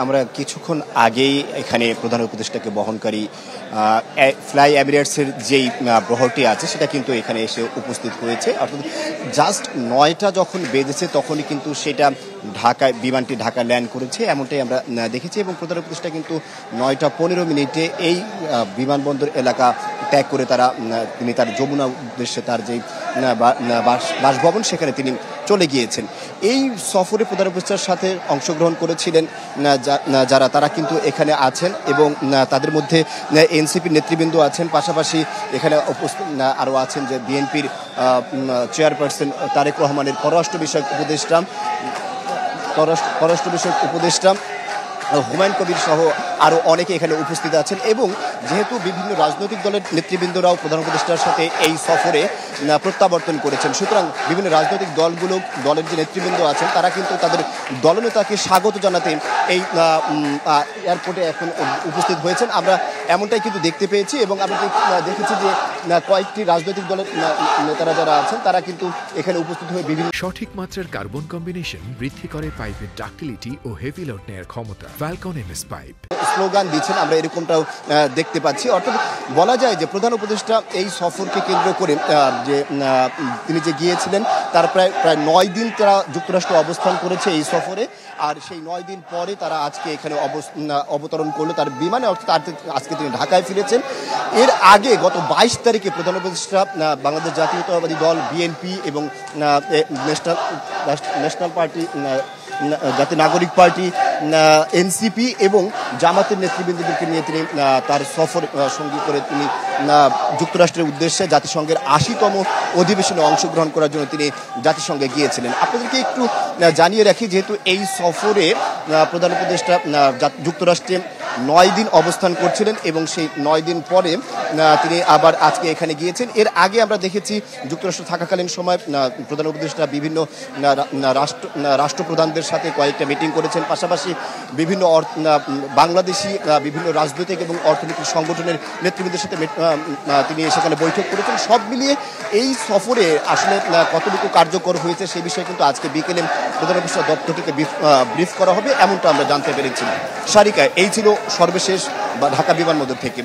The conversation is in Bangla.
আমরা কিছুক্ষণ আগেই এখানে প্রধান উপদেষ্টাকে বহনকারী ফ্লাই এমিরেটসের যেই বহরটি আছে সেটা কিন্তু এখানে এসে উপস্থিত হয়েছে। অর্থাৎ জাস্ট ৯টা যখন বেজেছে তখনই কিন্তু সেটা বিমানটি ঢাকা ল্যান্ড করেছে, এমনটাই আমরা দেখেছি। এবং প্রধান উপদেষ্টা কিন্তু ৯টা ১৫ মিনিটে এই বিমানবন্দর এলাকা ত্যাগ করে তিনি তার যমুনা উদ্দেশ্যে তার যেই বাসভবন সেখানে তিনি চলে গিয়েছেন। এই সফরে প্রধান উপদেষ্টার সাথে অংশগ্রহণ করেছিলেন তারা কিন্তু এখানে আছেন এবং তাদের মধ্যে এনসিপির নেতৃবৃন্দ আছেন, পাশাপাশি এখানে আরও আছেন যে বিএনপির চেয়ারপারসন তারেক রহমানের পররাষ্ট্র বিষয়ক উপদেষ্টা হুমায়ুন কবির সহ আরও অনেকে এখানে উপস্থিত আছেন। এবং যেহেতু বিভিন্ন রাজনৈতিক দলের নেতৃবৃন্দরাও প্রধান উপদেষ্টার সাথে এই সফরে প্রত্যাবর্তন করেছেন, সুতরাং বিভিন্ন রাজনৈতিক দলের যে নেতৃবৃন্দ আছেন তারা কিন্তু তাদের দলনেতাকে স্বাগত জানাতে এই এয়ারপোর্টে এখন উপস্থিত হয়েছেন। আমরা এমনটাই কিন্তু দেখতে পেয়েছি এবং আমরা দেখেছি যে কয়েকটি রাজনৈতিক দলের নেতারা যারা আছেন তারা কিন্তু এখানে উপস্থিত হয়ে বিভিন্ন সঠিক মাত্রার কার্বন কম্বিনেশন বৃদ্ধি করে পাইপের ডাক্টিলিটি ও হেভি লোড নেয়ার ক্ষমতা। ফ্যালকন এমএস পাইপ স্লোগান দিচ্ছেন, আমরা এরকমটাও দেখতে পাচ্ছি। অর্থাৎ বলা যায় যে প্রধান উপদেষ্টা এই সফরকে কেন্দ্র করে যে তিনি যে গিয়েছিলেন তার প্রায় ৯ দিন তারা যুক্তরাষ্ট্রে অবস্থান করেছে এই সফরে। আর সেই ৯ দিন পরে তারা আজকে এখানে অবতরণ করলো তার বিমানে, অর্থাৎ আজকে তিনি ঢাকায় ফিরেছেন। এর আগে গত ২২ তারিখে প্রধান উপদেষ্টা বাংলাদেশ জাতীয়তাবাদী দল বিএনপি এবং ন্যাশনাল পার্টি জাতীয় নাগরিক পার্টি এনসিপি এবং জামাতের নেতৃবৃন্দদেরকে নিয়ে তিনি তার সফর সঙ্গী করে তিনি যুক্তরাষ্ট্রের উদ্দেশ্যে জাতিসংঘের ৮০তম অধিবেশনে অংশগ্রহণ করার জন্য তিনি জাতিসংঘে গিয়েছিলেন। আপনাদেরকে একটু জানিয়ে রাখি, যেহেতু এই সফরে প্রধান উপদেষ্টা যুক্তরাষ্ট্রে ৯ দিন অবস্থান করছিলেন এবং সেই ৯ দিন পরে তিনি আবার আজকে এখানে গিয়েছেন। এর আগে আমরা দেখেছি যুক্তরাষ্ট্র থাকাকালীন সময় প্রধান উপদেষ্টা বিভিন্ন রাষ্ট্রপ্রধানদের সাথে কয়েকটা মিটিং করেছেন, পাশাপাশি বিভিন্ন বাংলাদেশি বিভিন্ন রাজনৈতিক এবং অর্থনৈতিক সংগঠনের নেতৃবৃন্দের সাথে তিনি সেখানে বৈঠক করেছেন। সব মিলিয়ে এই সফরে আসলে কতটুকু কার্যকর হয়েছে সেই বিষয়ে কিন্তু আজকে বিকেলে প্রধান উপদেষ্টা দপ্তরটিকে ব্রিফ করা হবে, এমনটা আমরা জানতে পেরেছি। সারিকা, এই ছিল সর্বশেষ ঢাকা বিমানবন্দর থেকে।